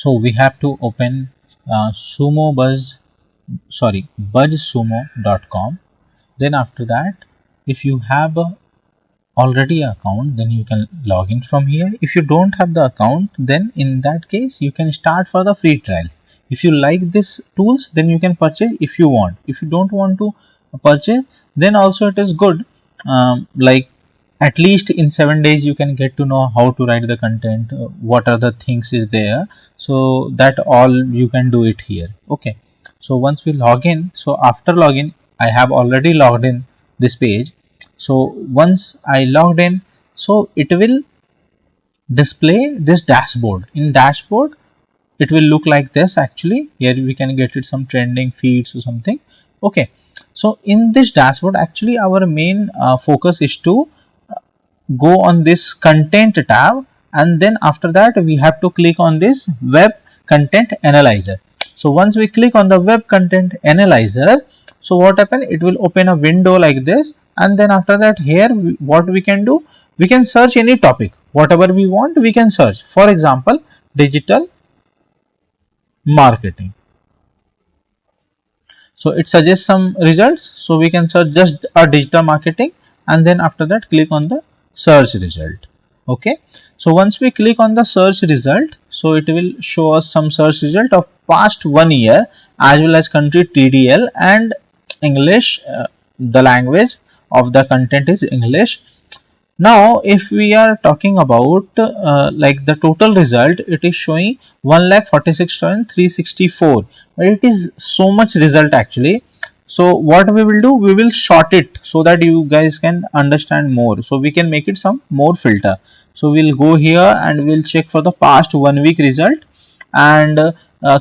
So we have to open buzzsumo.com. Then after that, if you have already an account, then you can log in from here. If you don't have the account, then in that case you can start for the free trials. If you like this tools, then you can purchase if you want. If you don't want to purchase, then also it is good. Like at least in 7 days you can get to know how to write the content, what are the things is there, so that all you can do it here. Okay, so once we log in, so after login, I have already logged in this page. So once I logged in, so it will display this dashboard. In dashboard, it will look like this. Actually here we can get it some trending feeds or something. Okay, so in this dashboard, actually our main focus is to go on this content tab, and then after that we have to click on this web content analyzer. So once we click on the web content analyzer, so what happen, it will open a window like this, and then after that here what we can do, we can search any topic, whatever we want we can search. For example, digital marketing. So it suggests some results, so we can search just a digital marketing, and then after that click on the search result. Okay, so once we click on the search result, so it will show us some search result of past 1 year, as well as country TDL and English. The language of the content is English. Now if we are talking about like the total result, it is showing 1,46,364, but it is so much result actually. So what we will do, we will short it so that you guys can understand more. So we can make it some more filter. So we'll go here and we'll check for the past 1 week result, and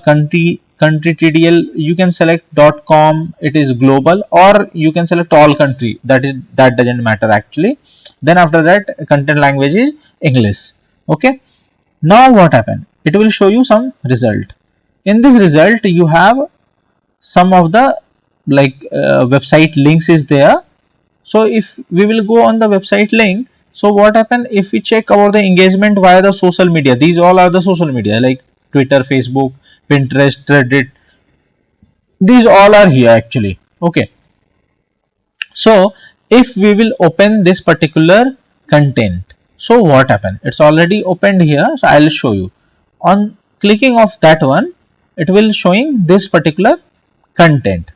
country TDL, you can select .com, it is global, or you can select all country, that doesn't matter actually. Then after that, content language is English. Okay, now what happened, it will show you some result. In this result you have some of the website links is there. So if we will go on the website link, so what happened, if we check about the engagement via the social media, these all are the social media like Twitter, Facebook, Pinterest, Reddit, these all are here actually. Okay, so if we will open this particular content, so what happened, it's already opened here, so I'll show you. On clicking of that one, it will showing this particular content.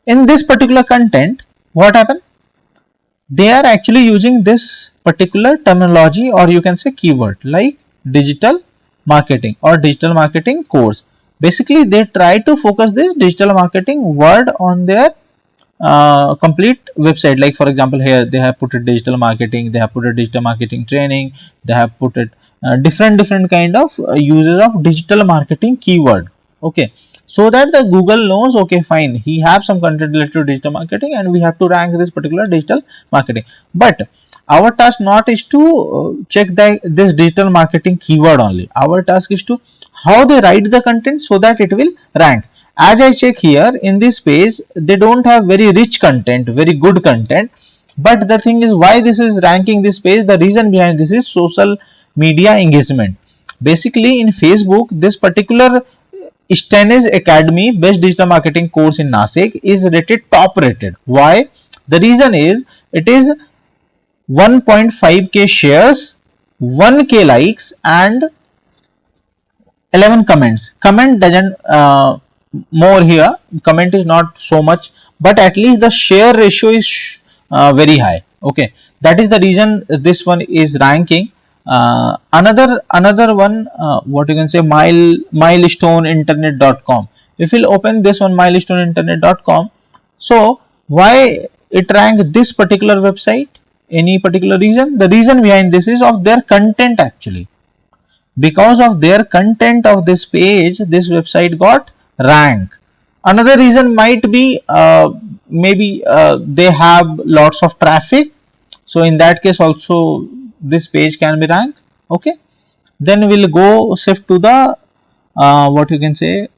In this particular content, what happened, they are actually using this particular terminology, or you can say keyword like digital marketing or digital marketing course. Basically they try to focus this digital marketing word on their complete website. Like for example, here they have put it digital marketing, they have put a digital marketing training, they have put it different kind of uses of digital marketing keyword. Okay, so that the Google knows, okay fine, he have some content related to digital marketing and we have to rank this particular digital marketing. But our task not is to check this digital marketing keyword only. Our task is to how they write the content so that it will rank. As I check here in this page, they don't have very rich content, very good content. But the thing is, why this is ranking this page, the reason behind this is social media engagement. Basically in Facebook, this particular Stennis Academy Best Digital Marketing course in Nasik is rated top rated. Why? The reason is, it is 1.5k shares, 1k likes and 11 comments. Comment doesn't more here, comment is not so much, but at least the share ratio is very high. Okay, that is the reason this one is ranking. Another one, what you can say, milestoneinternet.com. If we'll open this one, milestoneinternet.com, so why it ranked this particular website? Any particular reason? The reason behind this is of their content actually. Because of their content of this page, this website got rank. Another reason might be maybe they have lots of traffic, so in that case also this page can be ranked. Okay, then we'll go shift to the what you can say,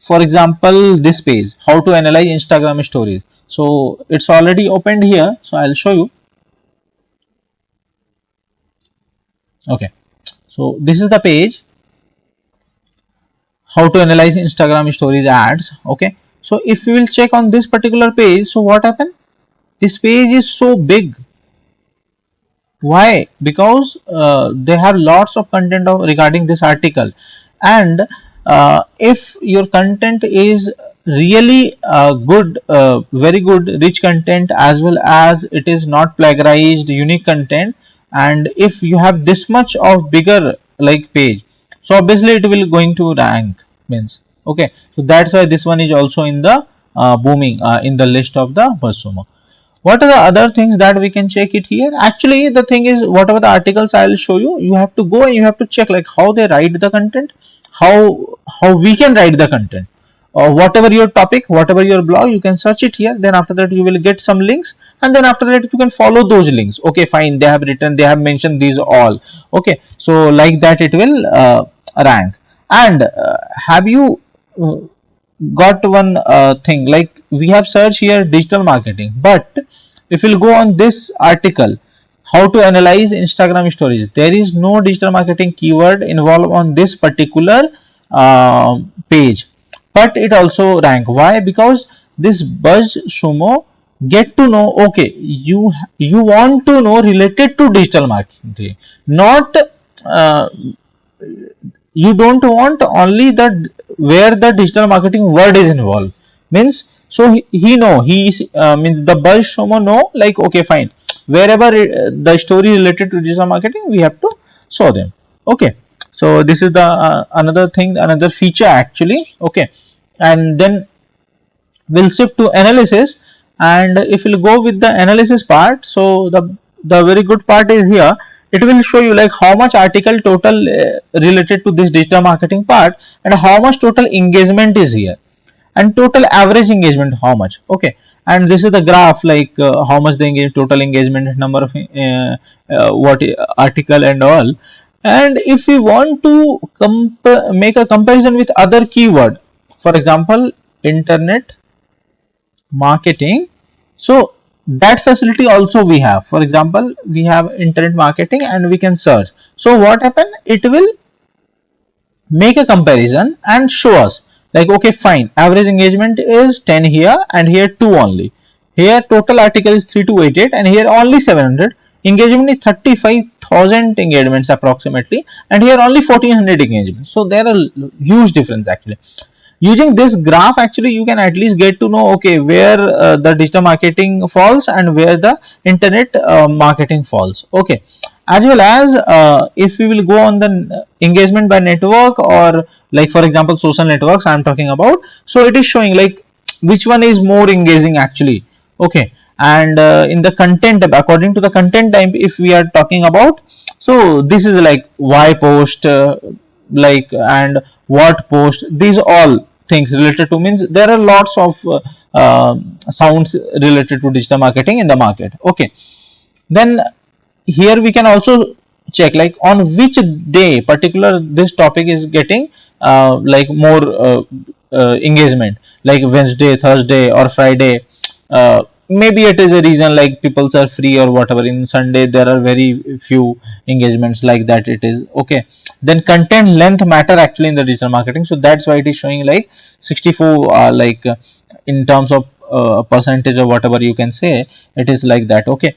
for example this page, how to analyze Instagram stories. So it's already opened here, so I'll show you. Okay, so this is the page. how to analyze Instagram stories ads. Okay, so if we will check on this particular page, so what happened? This page is so big. Why? Because they have lots of content regarding this article, and if your content is really good, very good, rich content, as well as it is not plagiarized, unique content, and if you have this much of bigger like page, so obviously it will going to rank, means. Okay, so that's why this one is also in the booming in the list of the BuzzSumo. What are the other things that we can check it here? Actually, the thing is, whatever the articles I'll show you, you have to go and you have to check like how they write the content, how we can write the content, or whatever your topic, whatever your blog, you can search it here. Then after that you will get some links, and then after that you can follow those links. Okay, fine, they have written, they have mentioned these all. Okay, so like that it will rank. And have you got one thing, like we have searched here digital marketing, but if you'll go on this article, how to analyze Instagram stories, there is no digital marketing keyword involved on this particular page, but it also rank. Why? Because this BuzzSumo get to know, okay, you want to know related to digital marketing, not you don't want only the where the digital marketing word is involved, means. So he know, he is means the BuzzSumo know, like okay fine, wherever the story related to digital marketing, we have to show them. Okay, so this is the another thing, another feature actually. Okay, and then we'll shift to analysis. And if we'll go with the analysis part, so the very good part is here. It will show you like how much article total related to this digital marketing part, and how much total engagement is here, and total average engagement how much. Okay, and this is the graph, like how much the total engagement, number of what article and all. And if we want to make a comparison with other keyword, for example internet marketing, so that facility also we have. For example, we have internet marketing and we can search. So what happen, it will make a comparison and show us like okay fine, average engagement is 10 here, and here 2 only. Here total article is 3288, and here only 700. Engagement is 35,000 engagements approximately, and here only 1400 engagements. So there are huge difference actually. Using this graph, actually you can at least get to know okay where the digital marketing falls and where the internet marketing falls. Okay, as well as if we will go on the engagement by network, or like for example social networks I am talking about, so it is showing like which one is more engaging actually. Okay, and in the content, according to the content type, if we are talking about, so this is like why post, like and what post, these all things related to, means there are lots of sounds related to digital marketing in the market. Okay, then here we can also check like on which day particular this topic is getting like more engagement, like Wednesday, Thursday or Friday. Maybe it is a reason like people are free or whatever. In Sunday there are very few engagements, like that it is. Okay, then content length matter actually in the digital marketing, so that's why it is showing like 64 like in terms of percentage or whatever you can say, it is like that. Okay,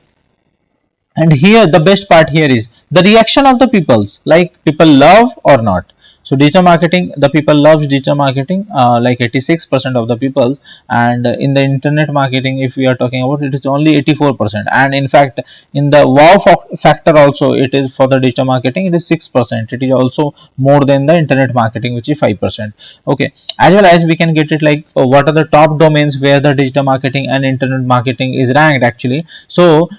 and here the best part here is the reaction of the peoples, like people love or not. So digital marketing, the people loves digital marketing like 86% of the people, and in the internet marketing if we are talking about, it is only 84%. And in fact in the wow factor also, it is for the digital marketing it is 6%. It is also more than the internet marketing, which is 5%. Okay, as well as we can get it like what are the top domains where the digital marketing and internet marketing is ranked actually. So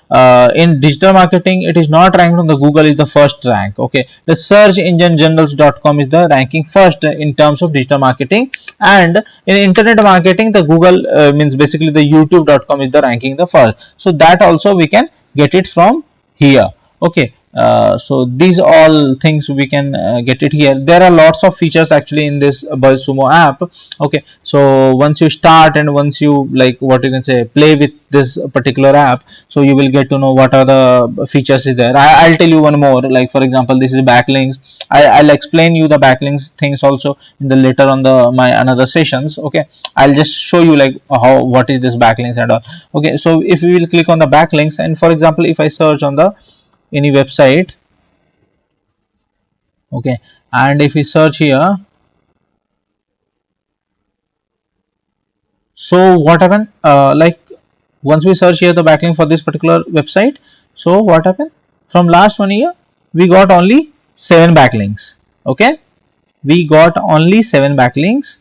in digital marketing it is not ranked on the Google, is the first rank. Okay, the search engine generals.com is the ranking first in terms of digital marketing, and in internet marketing the Google means basically the youtube.com is the ranking the first. So that also we can get it from here. Okay, So these all things we can get it here. There are lots of features actually in this BuzzSumo app. Okay, so once you start and once you like what you can say play with this particular app, so you will get to know what are the features is there. I'll tell you one more, like for example this is backlinks. I'll explain you the backlinks things also in the later on the my another sessions. Okay, I'll just show you like how what is this backlinks and all. Okay, so if we will click on the backlinks, and for example if I search on the any website, okay, and if we search here, so what happened, like once we search here the backlink for this particular website, so what happened, from last 1 year we got only 7 backlinks. Okay, we got only 7 backlinks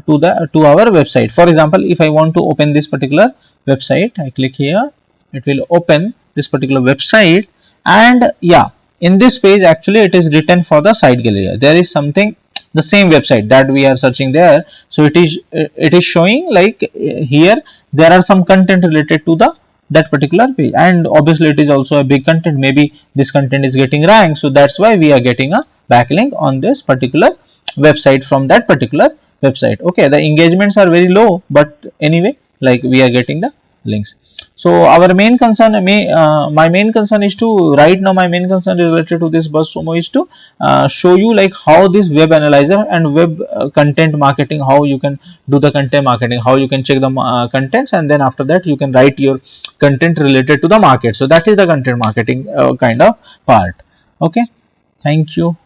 to our website. For example, if I want to open this particular website, I click here, it will open this particular website, and yeah, in this page actually it is written for the site gallery. There is something, the same website that we are searching there, so it is showing like here there are some content related to the that particular page, and obviously it is also a big content. Maybe this content is getting ranked, so that's why we are getting a backlink on this particular website from that particular website. Okay, the engagements are very low, but anyway, like we are getting the links. So our main concern, my main concern is to right now my main concern is related to this BuzzSumo is to show you like how this web analyzer and web content marketing, how you can do the content marketing, how you can check the contents, and then after that you can write your content related to the market. So that is the content marketing kind of part. Okay, thank you.